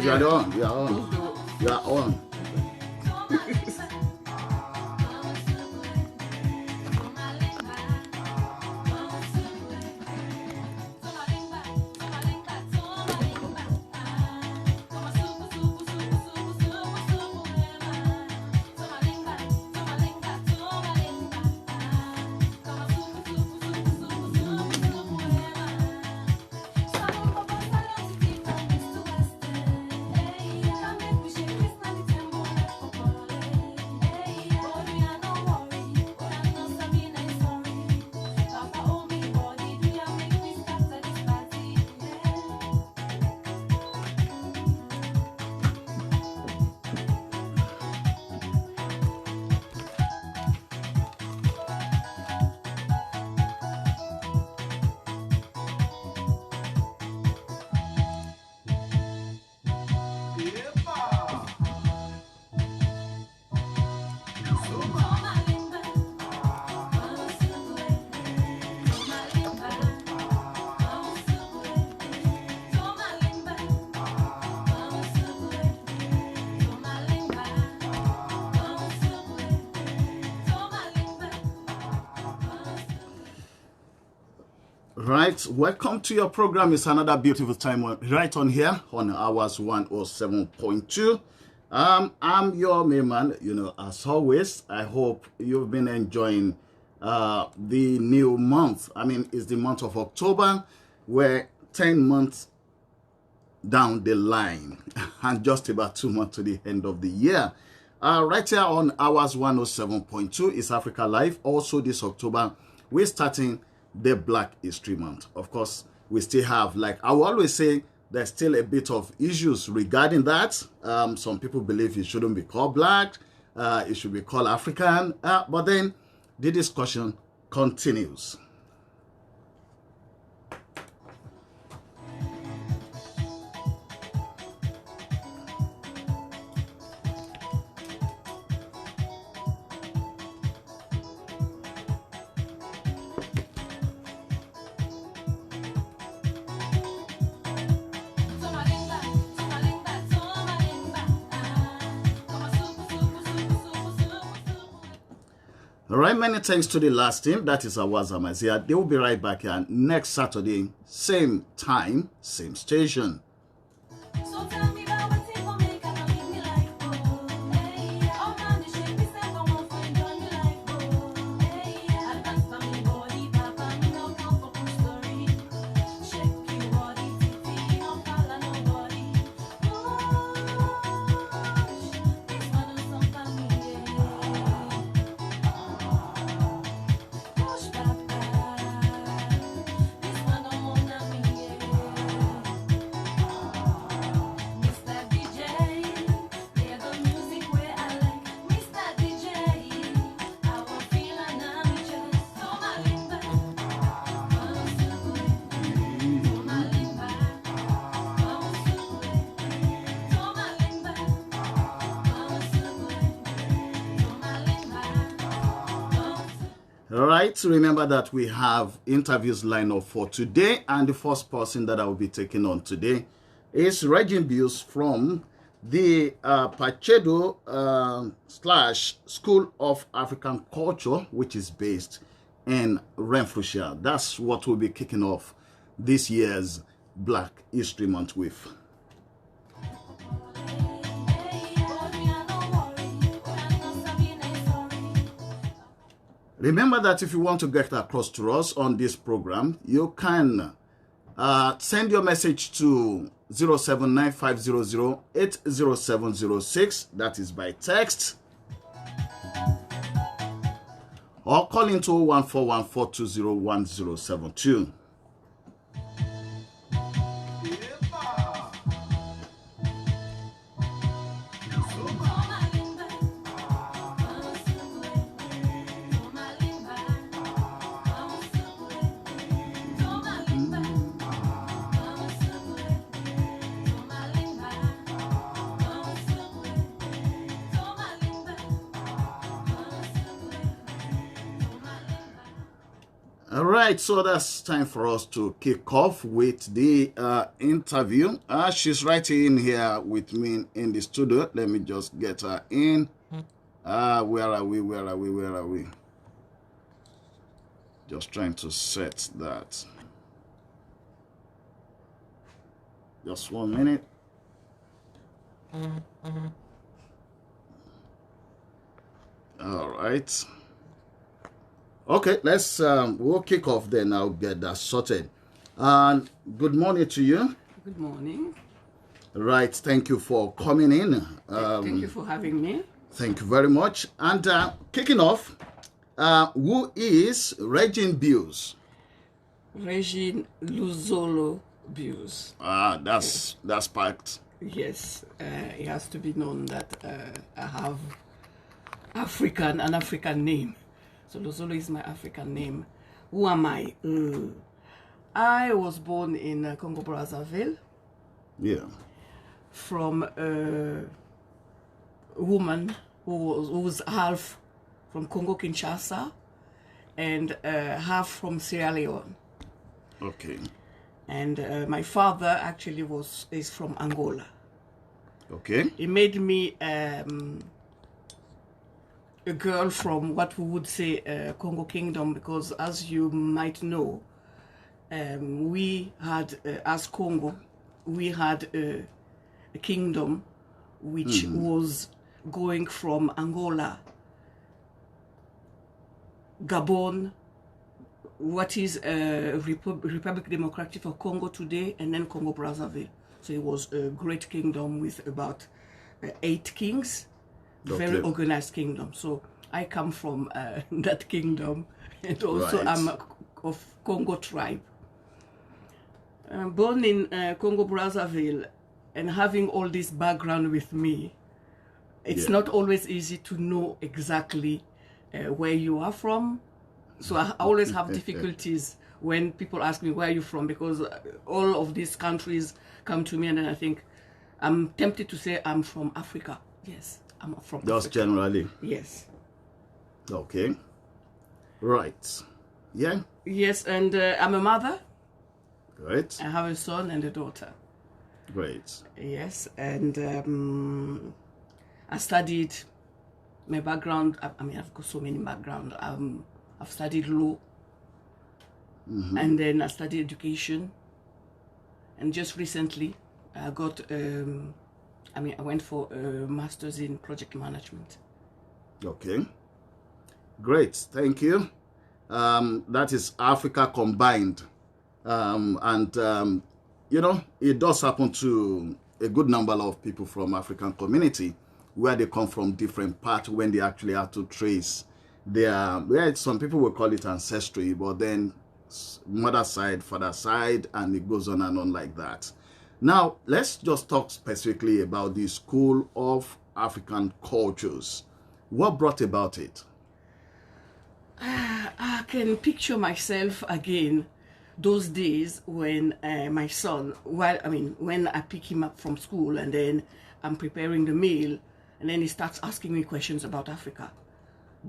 You are on. You are on. You are on. Right, welcome to your program. It's another beautiful time right on here on Hours 107.2. I'm your main man, as always. I hope you've been enjoying the new month. I mean, it's the month of October. We're 10 months down the line and just about 2 months to the end of the year. Right here on Hours 107.2 is Africa Live. Also this October, we're starting the Black History Month. Of course, we still have, like I will always say, there's still a bit of issues regarding that. Some people believe it shouldn't be called Black, it should be called African, but then the discussion continues. All right, many thanks to the last team. That is Awaz Amazia. They will be right back here next Saturday, same time, same station. So tell me about what it will make and leave me like oh, hey, oh man, the shape is never one for enjoy me like oh, hey, advance for me body, papa, me no come for push story. Shake your body, titi, no follow nobody. Push, this one is some family. All right, remember that we have interviews lined up for today, and the first person that I will be taking on today is Regine Bews from the Pacheco / School of African Culture, which is based in Renfrewshire. That's what we'll be kicking off this year's Black History Month with. Remember that if you want to get across to us on this program, you can send your message to 079-500-80706. That is by text. Or call into 01414201072. All right, so that's time for us to kick off with the interview. She's right in here with me in the studio. Let me just get her in. Where are we? Just trying to set that. Just 1 minute. All right. Okay, let's we'll kick off then. I'll get that sorted. And good morning to you. Good morning. Right, thank you for coming in. Thank you for having me. Thank you very much. And kicking off, who is Regine Bews? Regine Bews. That's packed. Yes, it has to be known that I have an African name. So Luzolo is my African name. Who am I? I was born in Congo Brazzaville. Yeah. From a woman who was half from Congo Kinshasa and half from Sierra Leone. Okay. And my father actually is from Angola. Okay. He made me a girl from what we would say Congo Kingdom, because as you might know, we had, as Congo, we had a kingdom which was going from Angola, Gabon, what is Republic Democratic of Congo today, and then Congo Brazzaville. So it was a great kingdom with about 8 kings. Very organized kingdom. So I come from that kingdom, and also I'm of Congo tribe. Born in Congo Brazzaville, and having all this background with me, it's not always easy to know exactly where you are from. So I always have difficulties when people ask me, where are you from? Because all of these countries come to me, and then I think I'm tempted to say I'm from Africa. Yes. I'm from Just Africa. Generally. Yes. Okay. Right. Yeah. Yes, and I'm a mother. Great. I have a son and a daughter. Great. Yes, and I studied. My background, I mean, I've got so many backgrounds. I've studied law, and then I studied education, and just recently I got I went for a master's in project management. Okay. Great. Thank you. That is Africa combined. It does happen to a good number of people from African community where they come from different parts when they actually have to trace their, some people will call it ancestry, but then mother side, father side, and it goes on and on like that. Now, let's just talk specifically about the School of African Cultures. What brought about it? I can picture myself again those days when my son, when I pick him up from school and then I'm preparing the meal, and then he starts asking me questions about Africa.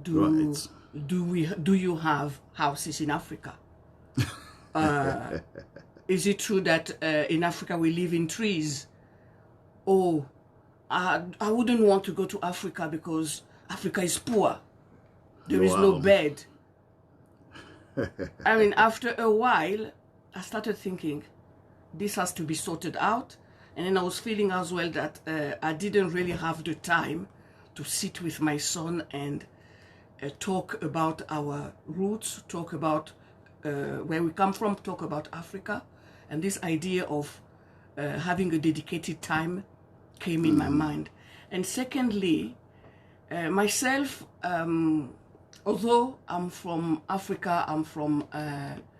Do you have houses in Africa? Is it true that in Africa we live in trees? Oh, I wouldn't want to go to Africa because Africa is poor. There is no bed. I mean, after a while, I started thinking, this has to be sorted out. And then I was feeling as well that I didn't really have the time to sit with my son and talk about our roots, talk about where we come from, talk about Africa. And this idea of having a dedicated time came in my mind. And secondly, myself, although I'm from Africa, I'm from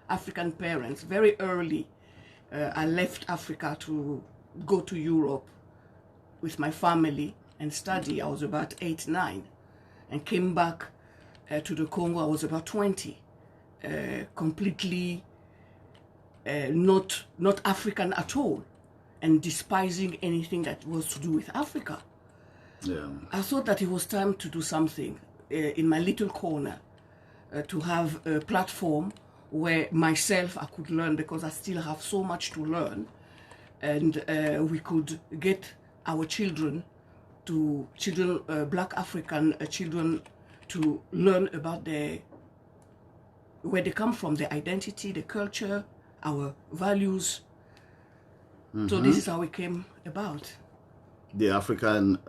African parents. Very early, I left Africa to go to Europe with my family and study. I was about 8, 9, and came back to the Congo. I was about 20, completely not African at all, and despising anything that was to do with Africa. Yeah. I thought that it was time to do something in my little corner, to have a platform where myself I could learn, because I still have so much to learn, and we could get our children, Black African children, to learn about where they come from, their identity, their culture, our values. So this is how it came about. The African,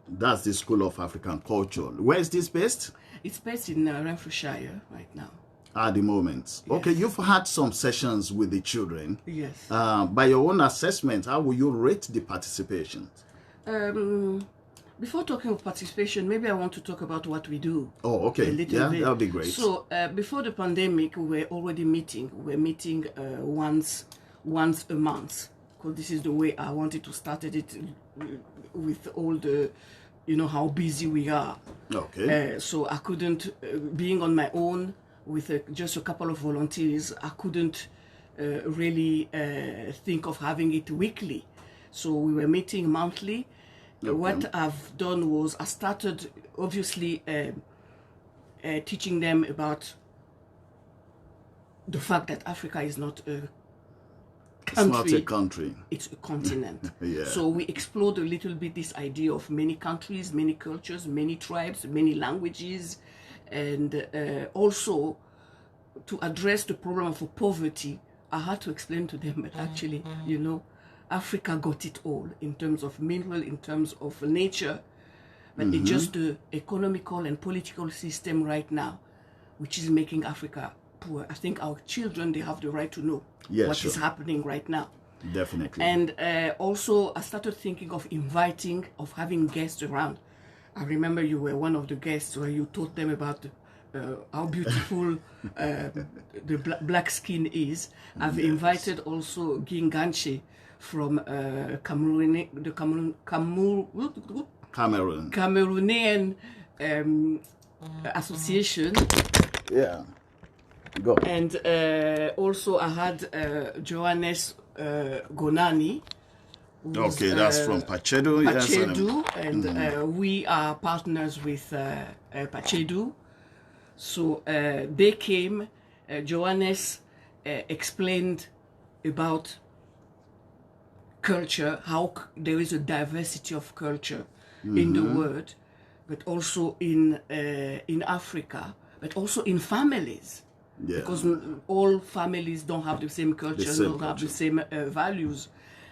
that's the School of African Culture. Where is this based? It's based in Renfrewshire right now. At the moment. Yes. Okay, you've had some sessions with the children. Yes. By your own assessment, how will you rate the participation? Before talking of participation, maybe I want to talk about what we do. Oh, okay. Yeah, that would be great. So, before the pandemic, we were already meeting. We're meeting once a month, because this is the way I wanted to start it with all the, how busy we are. Okay. So I couldn't, being on my own with just a couple of volunteers, I couldn't really think of having it weekly. So we were meeting monthly. Okay. What I've done was I started, obviously, teaching them about the fact that Africa is not a country. It's not a country. It's a continent. Yeah. So we explored a little bit this idea of many countries, many cultures, many tribes, many languages, and also to address the problem of poverty. I had to explain to them that actually, Africa got it all in terms of mineral, in terms of nature, but it's just the economical and political system right now which is making Africa poor. I think our children, they have the right to know what is happening right now. Definitely. And also I started thinking of having guests around. I remember you were one of the guests where you taught them about how beautiful the black skin is. I've invited also Ginganche from Cameroonian association. Yeah. Go. And also I had Johannes Gonani. Okay, that's from Pachedu. Pachedu, yes, and we are partners with Pachedu. So they came, Johannes explained about culture, how there is a diversity of culture in the world, but also in Africa, but also in families. Yeah. Because all families don't have the same culture, don't have the same values.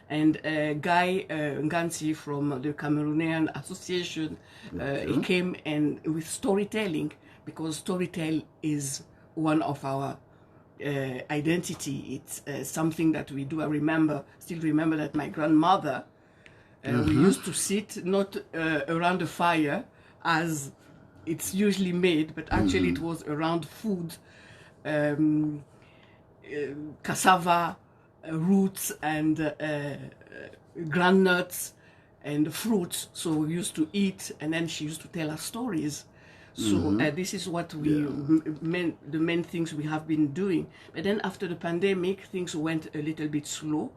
And Guy Ngansi from the Cameroonian Association, he came and with storytelling, because storytelling is one of our identity. It's something that we do. I still remember that my grandmother, we used to sit not around the fire as it's usually made, but actually it was around food, cassava, roots and groundnuts and fruits. So we used to eat, and then she used to tell us stories. So this is what the main things we have been doing. But then after the pandemic, things went a little bit slow.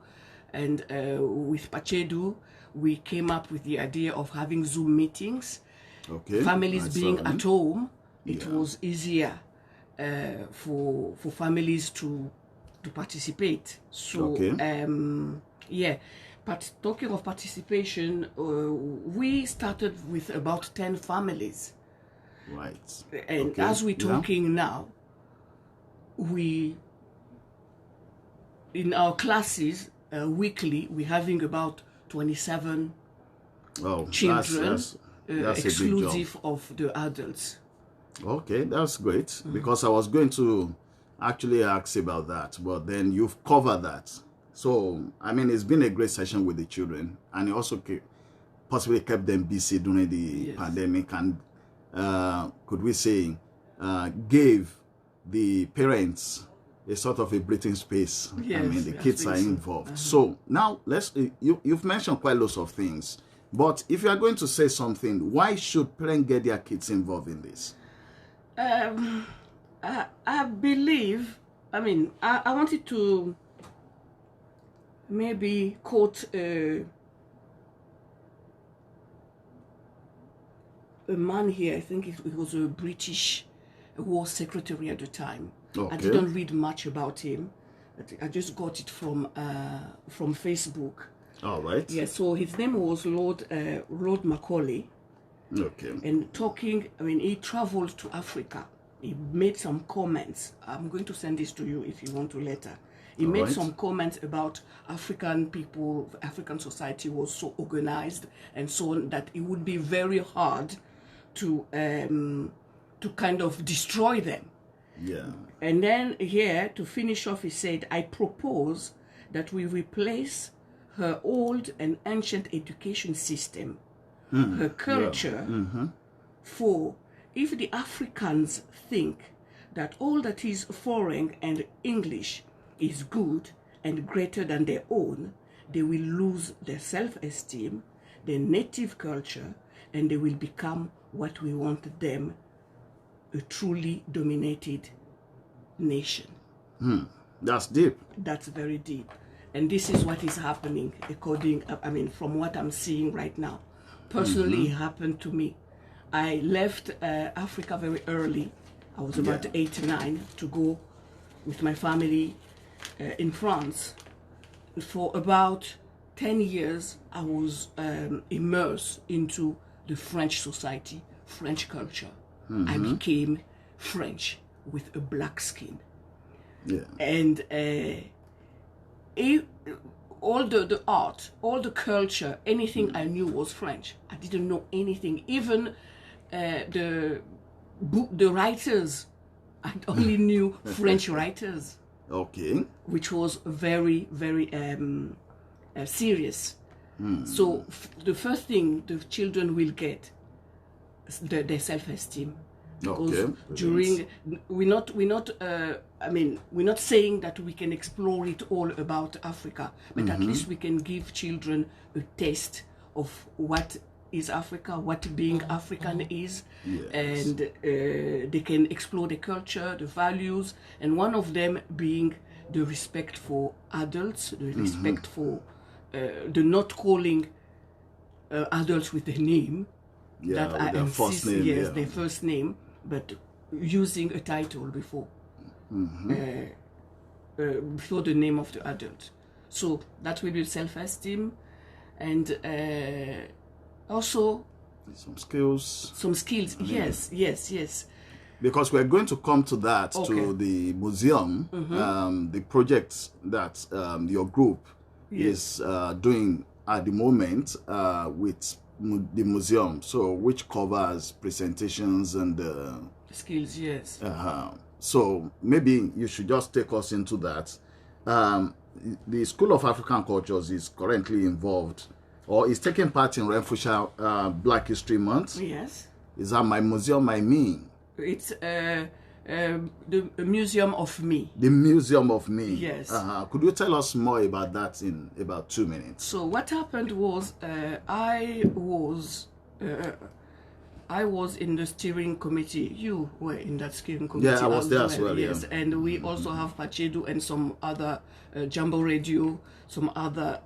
And with Pachedu, we came up with the idea of having Zoom meetings. Okay. Families being at home, it was easier for families to participate. So but talking of participation, we started with about 10 families. Right. And as we're talking now, in our classes weekly, we're having about 27 children, that's exclusive of the adults. Okay, that's great, because I was going to actually ask about that, but then you've covered that. So, I mean, it's been a great session with the children, and it also possibly kept them busy during the pandemic, and could we say, gave the parents a sort of a breathing space. Yes, I mean, the kids are involved. So now you've mentioned quite lots of things, but if you are going to say something, why should parents get their kids involved in this? I believe, I wanted to maybe quote a man here. I think it was a British war secretary at the time. I didn't read much about him. I just got it from Facebook. All right. Yeah, so his name was Lord Macaulay. Okay. And talking, I mean, he traveled to Africa. He made some comments. I'm going to send this to you if you want to later. He made some comments about African people, African society was so organized and so on that it would be very hard to kind of destroy them. Yeah. And then here, to finish off, he said, I propose that we replace her old and ancient education system, her culture, for if the Africans think that all that is foreign and English is good and greater than their own, they will lose their self-esteem, their native culture, and they will become what we want them, a truly dominated nation. That's deep. That's very deep. And this is what is happening from what I'm seeing right now. Personally, it happened to me. I left Africa very early. I was about 8 or 9 to go with my family in France. For about 10 years, I was immersed into the French society, French culture. I became French with a black skin. Yeah. And all the art, all the culture, anything I knew was French. I didn't know anything. Even the writers, I only knew French writers. Okay. Which was very, very serious. So the first thing the children will get is their self-esteem. Because we're not saying that we can explore it all about Africa, but at least we can give children a taste of what is Africa, what being African is, and they can explore the culture, the values, and one of them being the respect for adults, the respect for the not calling adults with the name that I insist, their first name, but using a title before before the name of the adult. So that will be self-esteem, and also some skills. Yes. Because we're going to come to that, to the museum, the projects that your group is doing at the moment with the museum, so which covers presentations and skills. Yes. So maybe you should just take us into that. The School of African Cultures is currently involved, or is taking part in Renfrewshire Black History Month. Yes. Is that My Museum, My Me? It's the Museum of Me. The Museum of Me. Yes. Could you tell us more about that in about 2 minutes? So what happened was I was in the steering committee. You were in that steering committee. Yeah, I was there as well. Yes, and we also have Pachedu and some other Jambo Radio, some other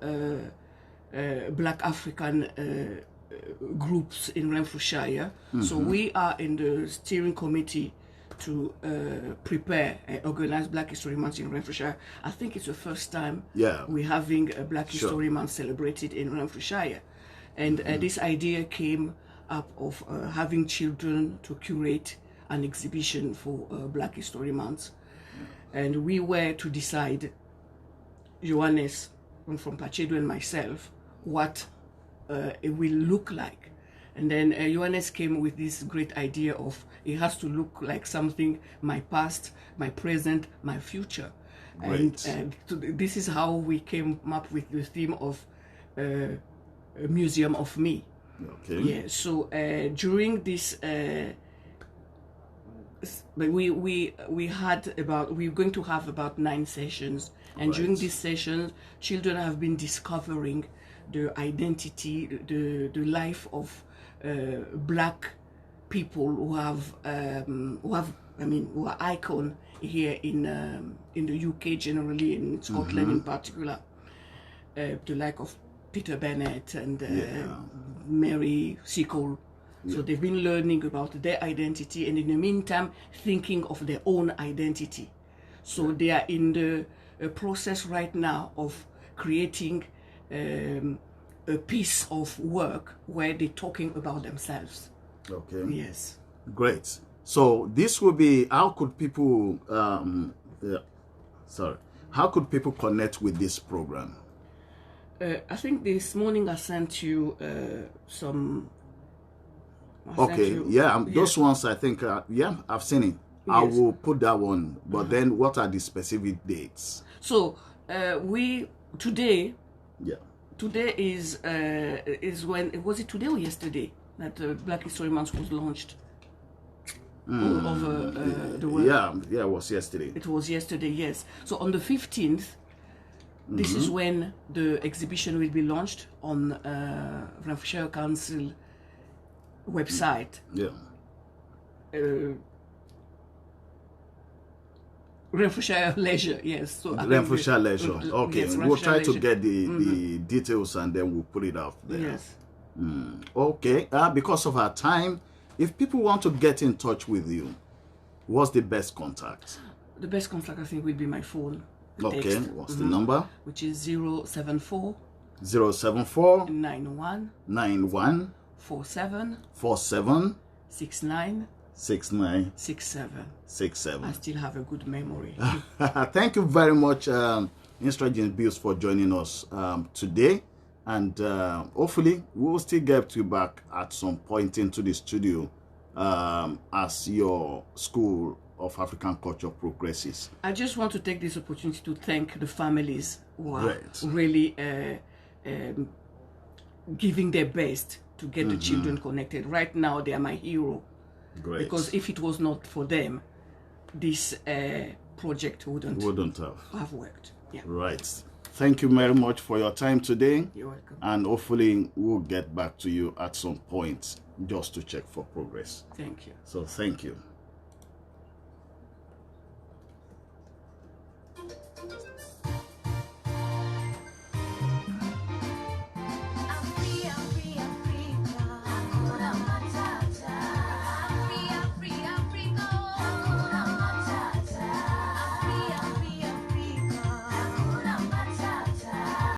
Black African groups in Renfrewshire. So we are in the steering committee to prepare and organize Black History Month in Renfrewshire. I think it's the first time we're having a Black History Month celebrated in Renfrewshire. And this idea came up of having children to curate an exhibition for Black History Month. And we were to decide, Johannes from Pachedu and myself, what it will look like. And then Johannes came with this great idea of it has to look like something, my past, my present, my future. Great. And this is how we came up with the theme of a Museum of Me. Okay. Yeah. So during this, we're going to have about 9 sessions, and during these sessions, children have been discovering the identity, the life of Black people who are icon here in the UK generally, in Scotland in particular, the like of Peter Bennett and Mary Seacole. So they've been learning about their identity, and in the meantime thinking of their own identity. So they are in the process right now of creating a piece of work where they're talking about themselves. Okay. Yes. Great. So this will be, how could people, how could people connect with this program? I think this morning I sent you some. Those ones I think, I've seen it. Yes. I will put that one. But then, what are the specific dates? So today. Yeah. Today is when, was it today or yesterday that Black History Month was launched all over the world? Yeah, it was yesterday. It was yesterday, yes. So on the 15th, this is when the exhibition will be launched on Renfrewshire Council website. Yeah. Renfrewshire Leisure, yes. So Renfrewshire Leisure. Okay, yes, we'll try to Leisure. get the details and then we'll put it out there. Yes. Okay, because of our time, if people want to get in touch with you, what's the best contact? The best contact, I think, will be my phone. Okay, Text. what's the number? Which is 074 074 91 91 47 47 69 69 67. 67. I still have a good memory. Thank you very much, Ms. Regine Bews, for joining us today. And hopefully, we'll still get you back at some point into the studio as your School of African Culture progresses. I just want to take this opportunity to thank the families who are Great. really giving their best to get the children connected. Right now, they are my hero. Great. Because if it was not for them, this project wouldn't have worked. Yeah. Right. Thank you very much for your time today. You're welcome. And hopefully we'll get back to you at some point just to check for progress. Thank you. So thank you.